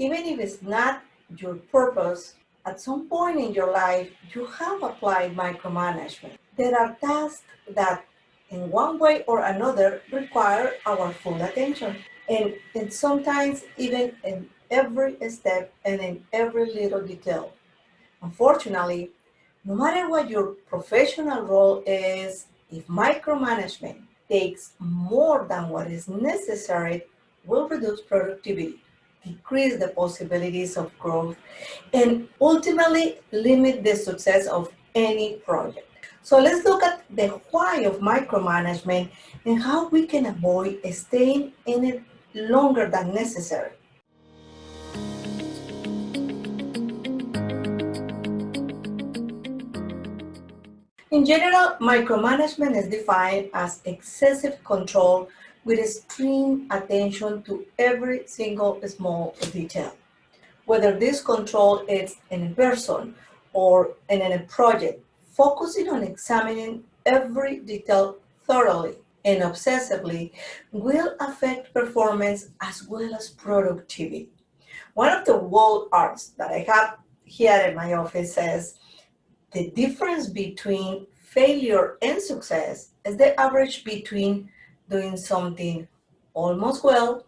Even if it's not your purpose, at some point in your life, you have applied micromanagement. There are tasks that, in one way or another, require our full attention. And sometimes even in every step and in every little detail. Unfortunately, no matter what your professional role is, if micromanagement takes more than what is necessary, will reduce productivity, decrease the possibilities of growth, and ultimately limit the success of any project. So let's look at the why of micromanagement and how we can avoid staying in it longer than necessary. In general, micromanagement is defined as excessive control with extreme attention to every single small detail. Whether this control is in a person or in a project, focusing on examining every detail thoroughly and obsessively will affect performance as well as productivity. One of the wall arts that I have here in my office says, the difference between failure and success is the average between doing something almost well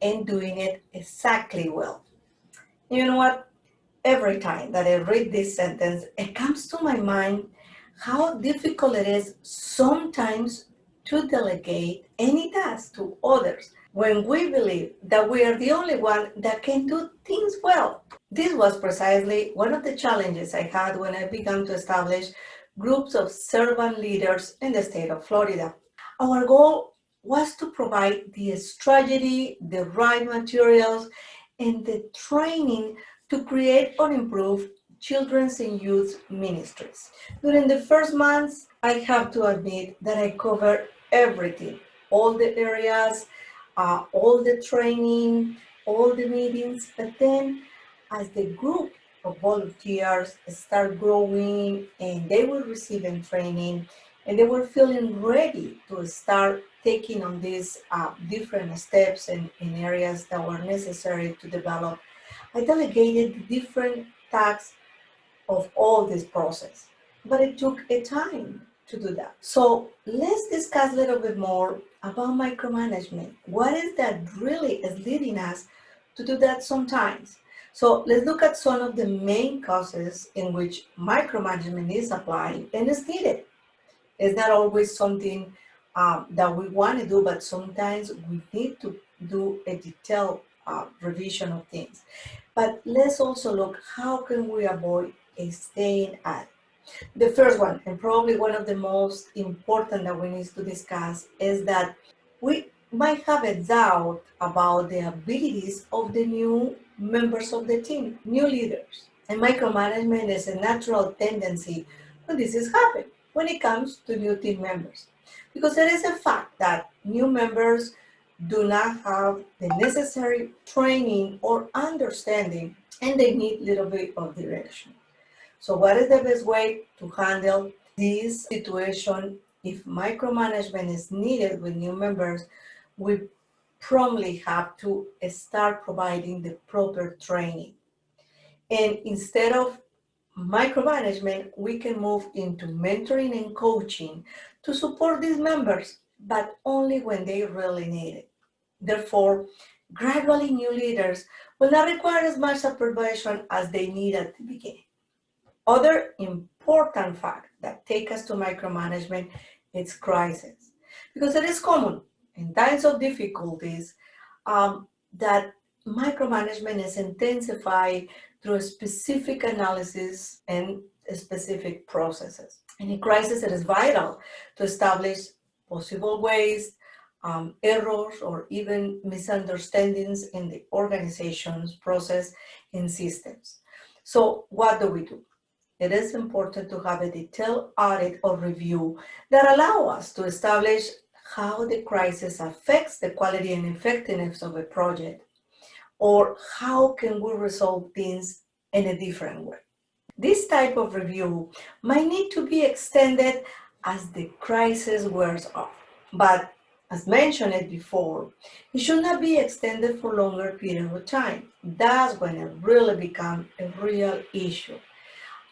and doing it exactly well. You know what? Every time that I read this sentence, it comes to my mind how difficult it is sometimes to delegate any task to others when we believe that we are the only one that can do things well. This was precisely one of the challenges I had when I began to establish groups of servant leaders in the state of Florida. Our goal was to provide the strategy, the right materials, and the training to create or improve children's and youth ministries. During the first months, I have to admit that I covered everything, all the areas, all the training, all the meetings, but then as the group of volunteers start growing and they were receiving training and they were feeling ready to start taking on these different steps and areas that were necessary to develop, I delegated different tasks of all this process. But it took a time to do that. So let's discuss a little bit more about micromanagement. What is that really is leading us to do that sometimes? So let's look at some of the main causes in which micromanagement is applied and is needed. It's not always something that we want to do, but sometimes we need to do a detailed revision of things. But let's also look how can we avoid staying at. The first one, and probably one of the most important that we need to discuss, is that we might have a doubt about the abilities of the new members of the team, new leaders. And micromanagement is a natural tendency when this is happening, when it comes to new team members. Because it is a fact that new members do not have the necessary training or understanding, and they need a little bit of direction. So what is the best way to handle this situation? If micromanagement is needed with new members, we promptly have to start providing the proper training. And instead of micromanagement, we can move into mentoring and coaching to support these members, but only when they really need it. Therefore, gradually new leaders will not require as much supervision as they need at the beginning. Other important fact that take us to micromanagement is crisis, because it is common in times of difficulties that micromanagement is intensified through a specific analysis and specific processes. In a crisis, it is vital to establish possible ways, errors, or even misunderstandings in the organization's process and systems. So what do? It is important to have a detailed audit or review that allow us to establish how the crisis affects the quality and effectiveness of a project, or how can we resolve things in a different way. This type of review might need to be extended as the crisis wears off, but As mentioned before, it should not be extended for longer period of time. That's when it really becomes a real issue.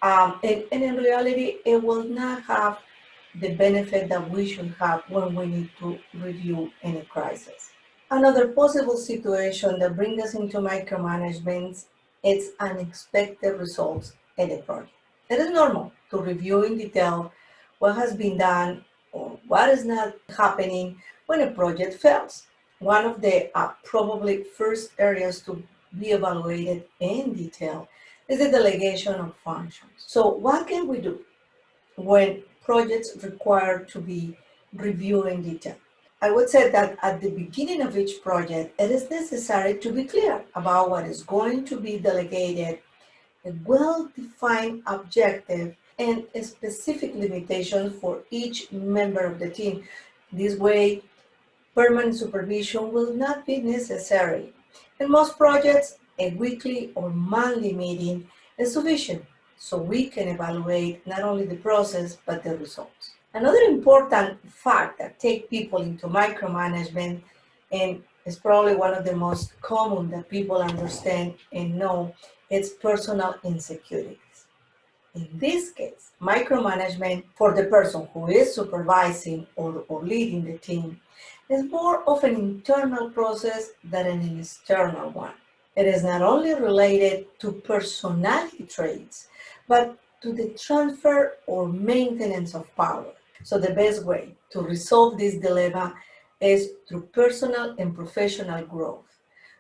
And in reality, it will not have the benefit that we should have when we need to review any crisis. Another possible situation that brings us into micromanagement is unexpected results in a project. It is normal to review in detail what has been done or what is not happening when a project fails. One of the probably first areas to be evaluated in detail is the delegation of functions. So what can we do when projects require to be reviewed in detail? I would say that at the beginning of each project, it is necessary to be clear about what is going to be delegated, a well-defined objective, and specific limitations for each member of the team. This way, permanent supervision will not be necessary. In most projects, a weekly or monthly meeting is sufficient so we can evaluate not only the process but the results. Another important fact that takes people into micromanagement and is probably one of the most common that people understand and know is personal insecurities. In this case, micromanagement for the person who is supervising or leading the team is more of an internal process than an external one. It is not only related to personality traits, but to the transfer or maintenance of power. So the best way to resolve this dilemma is through personal and professional growth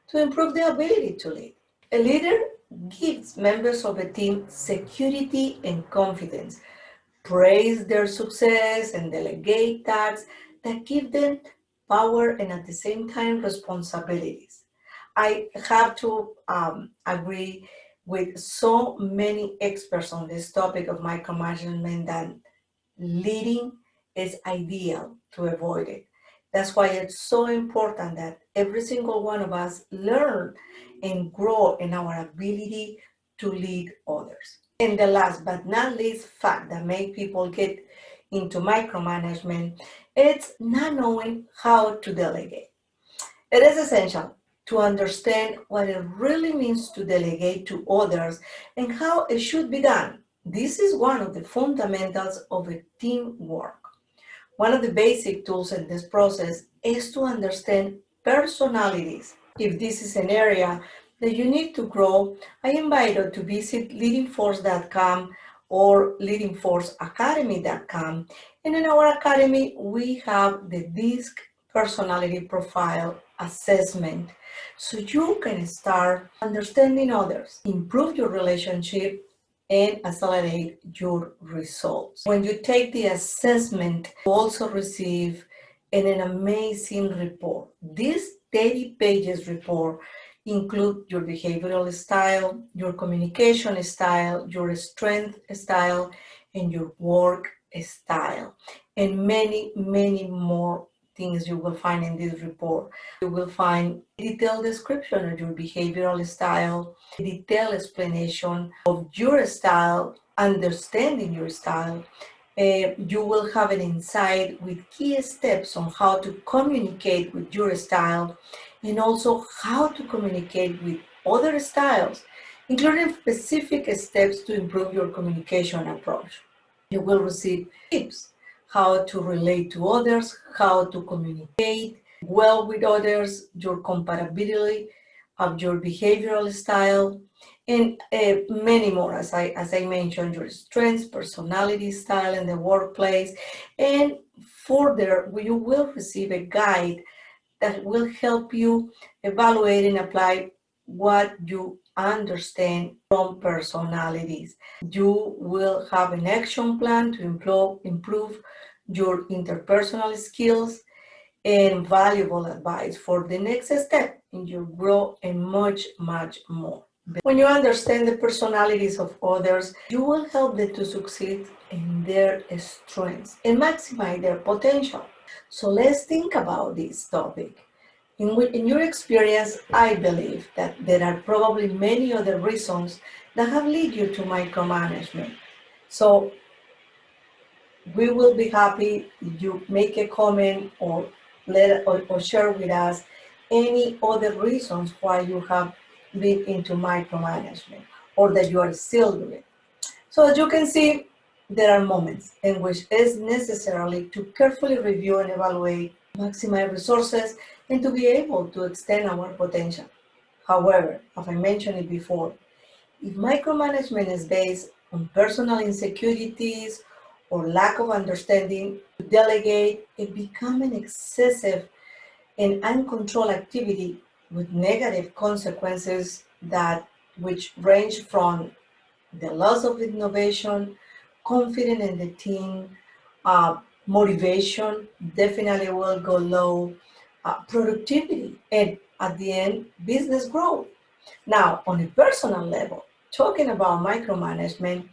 to improve the ability to lead. A leader gives members of a team security and confidence, praise their success, and delegate tasks that give them power and at the same time responsibilities. I have to agree with so many experts on this topic of micromanagement that leading is ideal to avoid it. That's why it's so important that every single one of us learn and grow in our ability to lead others. And the last but not least fact that make people get into micromanagement, it's not knowing how to delegate. It is essential to understand what it really means to delegate to others and how it should be done. This is one of the fundamentals of a teamwork. One of the basic tools in this process is to understand personalities. If this is an area that you need to grow, I invite you to visit leadingforce.com or leadingforceacademy.com. And in our academy, we have the DISC personality profile assessment so you can start understanding others, improve your relationship, and accelerate your results. When you take the assessment, you also receive an amazing report. This 30 pages report include your behavioral style, your communication style, your strength style, and your work style, and many, many more things you will find in this report. You will find a detailed description of your behavioral style, a detailed explanation of your style, understanding your style. You will have an insight with key steps on how to communicate with your style and also how to communicate with other styles, including specific steps to improve your communication approach. You will receive tips how to relate to others, how to communicate well with others, your compatibility of your behavioral style, and many more, as I mentioned, your strengths, personality, style in the workplace. And further, you will receive a guide that will help you evaluate and apply what you understand from personalities. You will have an action plan to improve your interpersonal skills and valuable advice for the next step in your growth and much, much more. When you understand the personalities of others, you will help them to succeed in their strengths and maximize their potential. So let's think about this topic. In your experience, I believe that there are probably many other reasons that have led you to micromanagement. So we will be happy if you make a comment or or share with us any other reasons why you have been into micromanagement or that you are still doing. So as you can see, there are moments in which it's necessary to carefully review and evaluate, maximize resources, and to be able to extend our potential. However, as I mentioned it before, if micromanagement is based on personal insecurities or lack of understanding, to delegate, it becomes an excessive and uncontrolled activity with negative consequences that which range from the loss of innovation, confidence in the team, motivation definitely will go low, productivity, and at the end, business growth. Now, on a personal level, talking about micromanagement,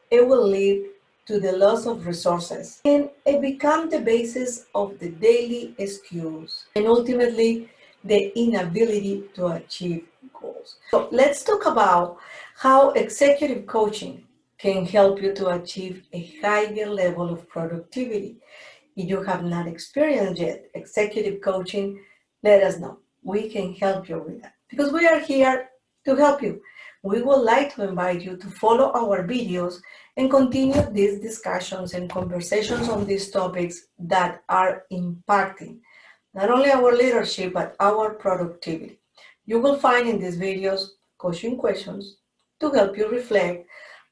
it will lead to the loss of resources and it becomes the basis of the daily excuse and ultimately the inability to achieve goals. So let's talk about how executive coaching can help you to achieve a higher level of productivity. If you have not experienced yet executive coaching, let us know. We can help you with that because we are here to help you. We would like to invite you to follow our videos and continue these discussions and conversations on these topics that are impacting not only our leadership but our productivity. You will find in these videos coaching questions to help you reflect,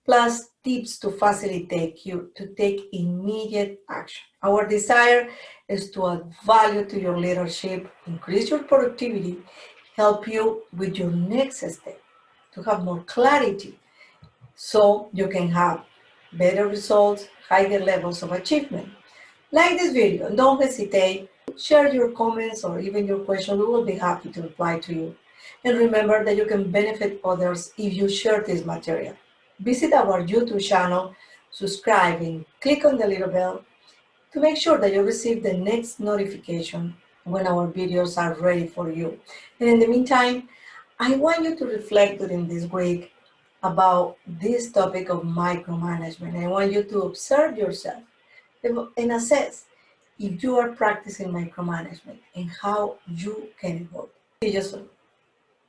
plus tips to facilitate you to take immediate action. Our desire is to add value to your leadership, increase your productivity, help you with your next step, to have more clarity so you can have better results, higher levels of achievement. Like this video and don't hesitate. Share your comments or even your questions. We will be happy to reply to you. And remember that you can benefit others if you share this material. Visit our YouTube channel, subscribe, and click on the little bell to make sure that you receive the next notification when our videos are ready for you. And in the meantime, I want you to reflect during this week about this topic of micromanagement. I want you to observe yourself and assess if you are practicing micromanagement and how you can evolve. See you soon.